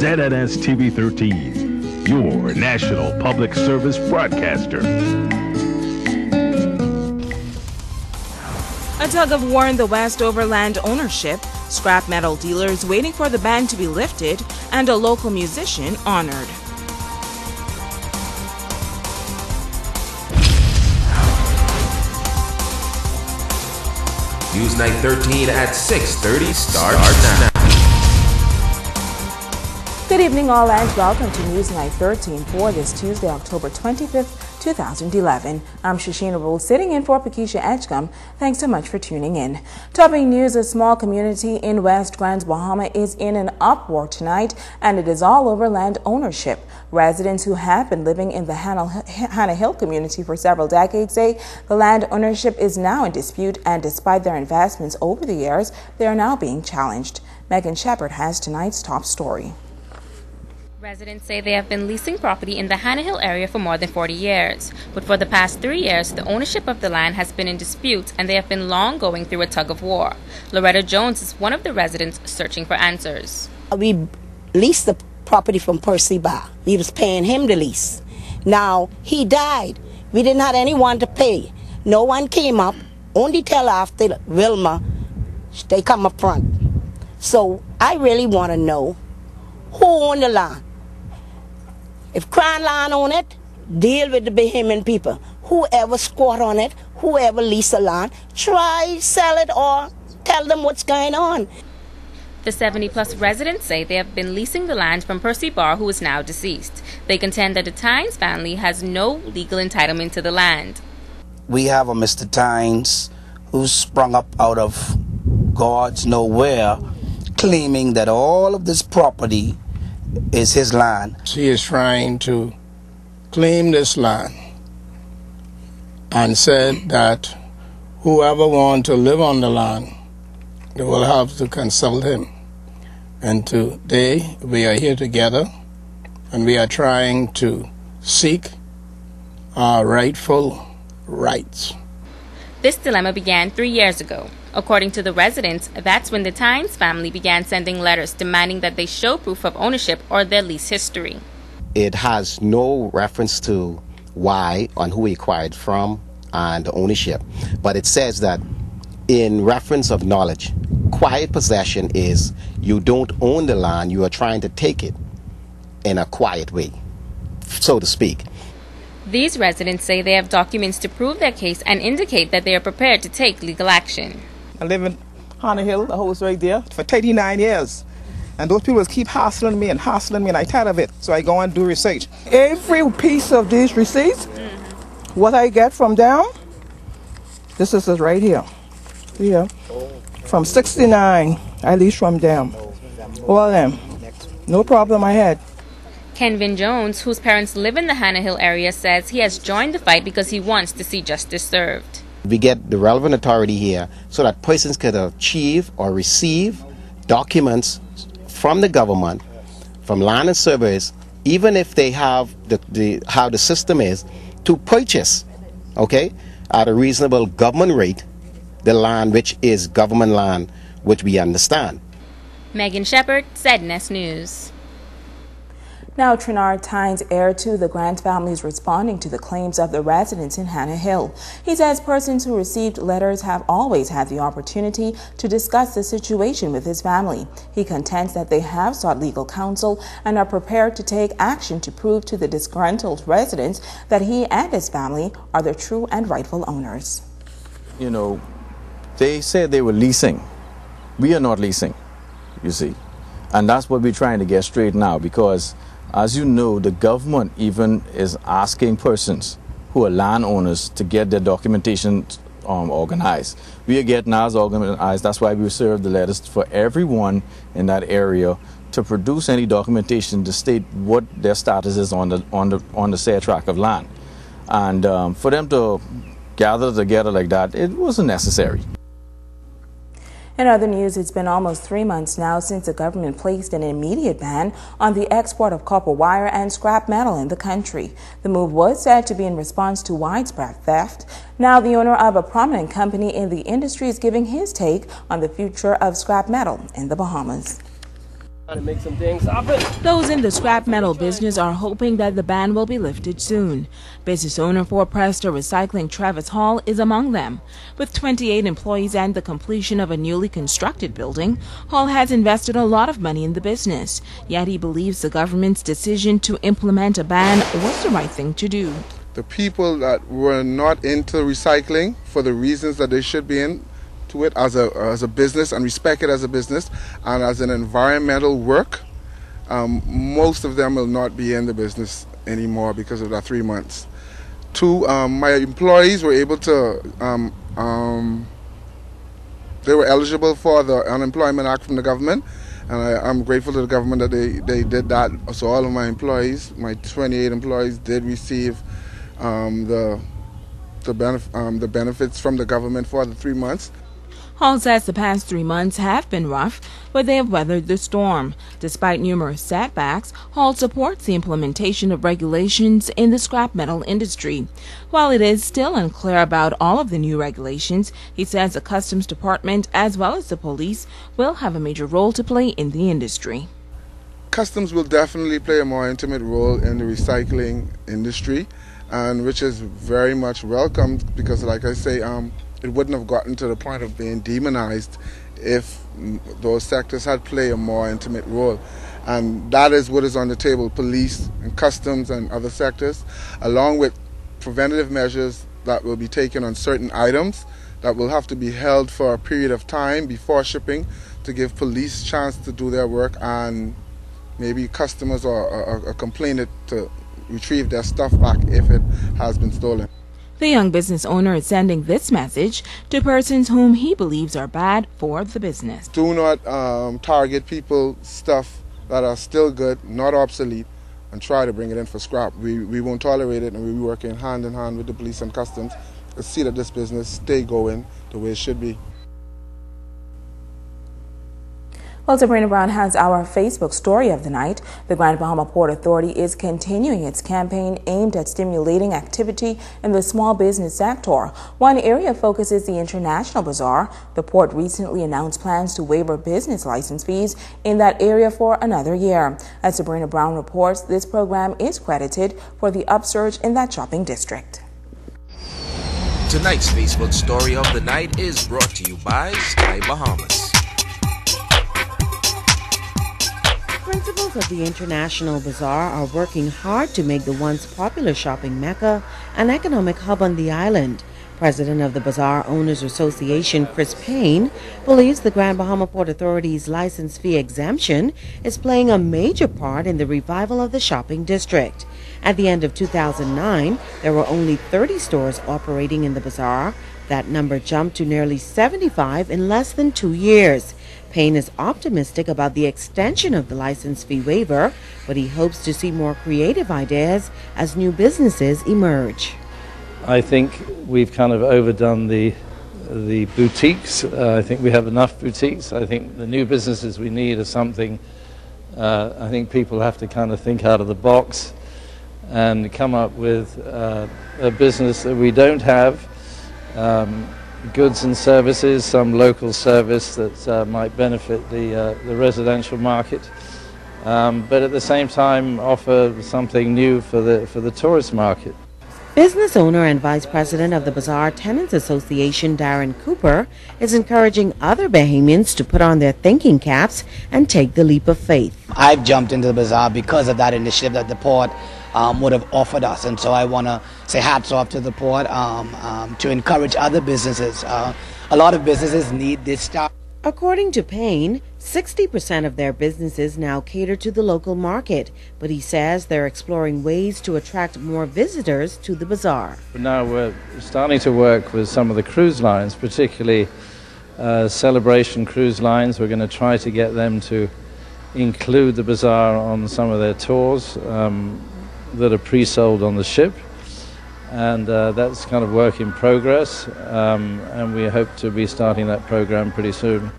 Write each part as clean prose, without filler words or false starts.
ZNS TV 13, your national public service broadcaster. A tug of war in the West over land ownership, scrap metal dealers waiting for the ban to be lifted, and a local musician honored. Newsnight 13 at 6:30 starts now. Good evening all and welcome to Newsnight 13 for this Tuesday, October 25th, 2011. I'm Shashina Rule sitting in for Pakisha Edgecombe. Thanks so much for tuning in. Topping news, a small community in West Grand Bahama is in an uproar tonight, and it is all over land ownership. Residents who have been living in the Hannah Hill community for several decades say the land ownership is now in dispute, and despite their investments over the years, they are now being challenged. Megan Shepard has tonight's top story. Residents say they have been leasing property in the Hannah Hill area for more than 40 years. But for the past 3 years, the ownership of the land has been in dispute, and they have been long going through a tug of war. Loretta Jones is one of the residents searching for answers. We leased the property from Percy Barr. We was paying him the lease. Now, he died. We didn't have anyone to pay. No one came up, only till after Wilma, they come up front. So I really want to know who owned the land. If Crown Land own it, deal with the Bahamian people. Whoever squat on it, whoever lease the land, try sell it or tell them what's going on. The 70-plus residents say they have been leasing the land from Percy Barr, who is now deceased. They contend that the Tynes family has no legal entitlement to the land. We have a Mr. Tynes who sprung up out of God's nowhere, claiming that all of this property is his land. He is trying to claim this land and said that whoever wants to live on the land, they will have to consult him. And today we are here together and we are trying to seek our rightful rights. This dilemma began 3 years ago. According to the residents, that's when the Tynes family began sending letters demanding that they show proof of ownership or their lease history. It has no reference to why and who he acquired from and the ownership, but it says that in reference of knowledge, quiet possession is you don't own the land, you are trying to take it in a quiet way, so to speak. These residents say they have documents to prove their case and indicate that they are prepared to take legal action. I live in Hannah Hill, the house right there, for 39 years. And those people keep hassling me, and I'm tired of it. So I go and do research. Every piece of these receipts, what I get from them, this is it right here. Yeah. From 69, I lease from them. All of them. No problem I had. Kenvin Jones, whose parents live in the Hannah Hill area, says he has joined the fight because he wants to see justice served. We get the relevant authority here so that persons could achieve or receive documents from the government, from land and surveys, even if they have how the system is, to purchase, okay, at a reasonable government rate, the land which is government land, which we understand. Megan Shepard, ZNS News. Now, Trinard Tynes, heir to the Grant family, is responding to the claims of the residents in Hannah Hill. He says persons who received letters have always had the opportunity to discuss the situation with his family. He contends that they have sought legal counsel and are prepared to take action to prove to the disgruntled residents that he and his family are the true and rightful owners. You know, they said they were leasing. We are not leasing, you see. And that's what we're trying to get straight now, because as you know, the government even is asking persons who are landowners to get their documentation organized. We are getting ours organized. That's why we serve the letters for everyone in that area to produce any documentation to state what their status is on the said tract of land. And for them to gather together like that, it wasn't necessary. In other news, it's been almost 3 months now since the government placed an immediate ban on the export of copper wire and scrap metal in the country. The move was said to be in response to widespread theft. Now, the owner of a prominent company in the industry is giving his take on the future of scrap metal in the Bahamas. To make some things happen. Those in the scrap metal business are hoping that the ban will be lifted soon. Business owner for Presta Recycling Travis Hall is among them. With 28 employees and the completion of a newly constructed building, Hall has invested a lot of money in the business. Yet he believes the government's decision to implement a ban was the right thing to do. The people that were not into recycling for the reasons that they should be in, to it as a business and respect it as a business and as an environmental work, most of them will not be in the business anymore because of that 3 months. Two, my employees were able to, they were eligible for the Unemployment Act from the government, and I'm grateful to the government that they did that. So all of my employees, my 28 employees, did receive the benefits from the government for the 3 months. Hall says the past 3 months have been rough, but they have weathered the storm. Despite numerous setbacks, Hall supports the implementation of regulations in the scrap metal industry. While it is still unclear about all of the new regulations, he says the Customs Department as well as the police will have a major role to play in the industry. Customs will definitely play a more intimate role in the recycling industry, and which is very much welcomed because, like I say, it wouldn't have gotten to the point of being demonized if those sectors had played a more intimate role. And that is what is on the table: police and customs and other sectors, along with preventative measures that will be taken on certain items that will have to be held for a period of time before shipping to give police a chance to do their work, and maybe customers or complainant to retrieve their stuff back if it has been stolen. The young business owner is sending this message to persons whom he believes are bad for the business. Do not target people stuff that are still good, not obsolete, and try to bring it in for scrap. We won't tolerate it, and we'll be working hand in hand with the police and customs to see that this business stay going the way it should be. Well, Sabrina Brown has our Facebook story of the night. The Grand Bahama Port Authority is continuing its campaign aimed at stimulating activity in the small business sector. One area focuses the International Bazaar. The port recently announced plans to waive business license fees in that area for another year. As Sabrina Brown reports, this program is credited for the upsurge in that shopping district. Tonight's Facebook story of the night is brought to you by Sky Bahamas. Principals of the International Bazaar are working hard to make the once popular shopping mecca an economic hub on the island. President of the Bazaar Owners Association, Chris Payne, believes the Grand Bahama Port Authority's license fee exemption is playing a major part in the revival of the shopping district. At the end of 2009, there were only 30 stores operating in the bazaar. That number jumped to nearly 75 in less than 2 years. Payne is optimistic about the extension of the license fee waiver, but he hopes to see more creative ideas as new businesses emerge. I think we've kind of overdone the boutiques. I think we have enough boutiques. I think the new businesses we need are something, I think people have to kind of think out of the box and come up with a business that we don't have. Goods and services, some local service that might benefit the residential market, but at the same time offer something new for the tourist market. Business owner and vice president of the Bazaar Tenants Association, Darren Cooper, is encouraging other Bahamians to put on their thinking caps and take the leap of faith. I've jumped into the bazaar because of that initiative that the port would have offered us, and so I want to say hats off to the port to encourage other businesses. A lot of businesses need this stuff. According to Payne, 60% of their businesses now cater to the local market, but he says they're exploring ways to attract more visitors to the bazaar. Now we're starting to work with some of the cruise lines, particularly Celebration Cruise Lines. We're going to try to get them to include the bazaar on some of their tours that are pre-sold on the ship, and that's kind of work in progress, and we hope to be starting that program pretty soon.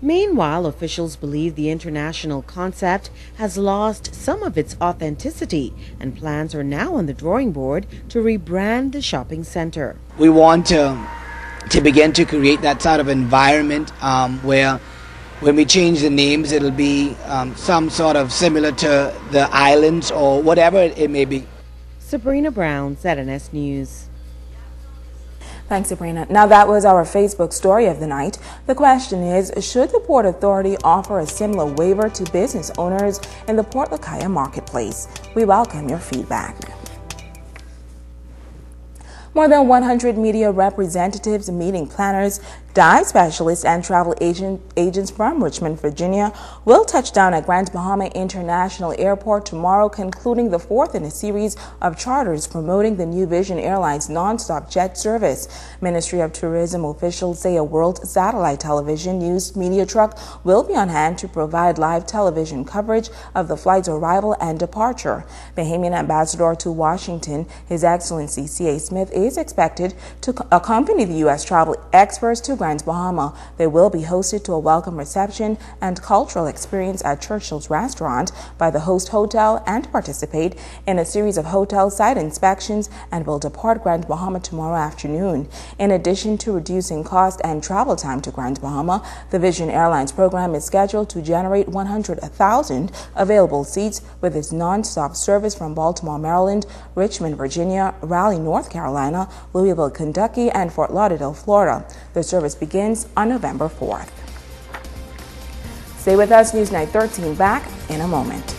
Meanwhile, officials believe the international concept has lost some of its authenticity, and plans are now on the drawing board to rebrand the shopping center. We want to begin to create that sort of environment where when we change the names, it'll be some sort of similar to the islands or whatever it may be. Sabrina Brown, ZNS News. Thanks, Sabrina. Now, that was our Facebook story of the night. The question is, should the Port Authority offer a similar waiver to business owners in the Port Lakaya marketplace? We welcome your feedback. More than 100 media representatives, meeting planners, dive specialists, and travel agents from Richmond, Virginia will touch down at Grand Bahama International Airport tomorrow, concluding the fourth in a series of charters promoting the New Vision Airlines nonstop jet service. Ministry of Tourism officials say a World Satellite Television News media truck will be on hand to provide live television coverage of the flight's arrival and departure. Bahamian Ambassador to Washington, His Excellency C.A. Smith, is expected to accompany the U.S. travel experts to Grand Bahama. They will be hosted to a welcome reception and cultural experience at Churchill's Restaurant by the host hotel and participate in a series of hotel site inspections and will depart Grand Bahama tomorrow afternoon. In addition to reducing cost and travel time to Grand Bahama, the Vision Airlines program is scheduled to generate 100,000 available seats with its non-stop service from Baltimore, Maryland, Richmond, Virginia, Raleigh, North Carolina, Louisville, Kentucky, and Fort Lauderdale, Florida. The service begins on November 4th. Stay with us, Newsnight 13 back in a moment.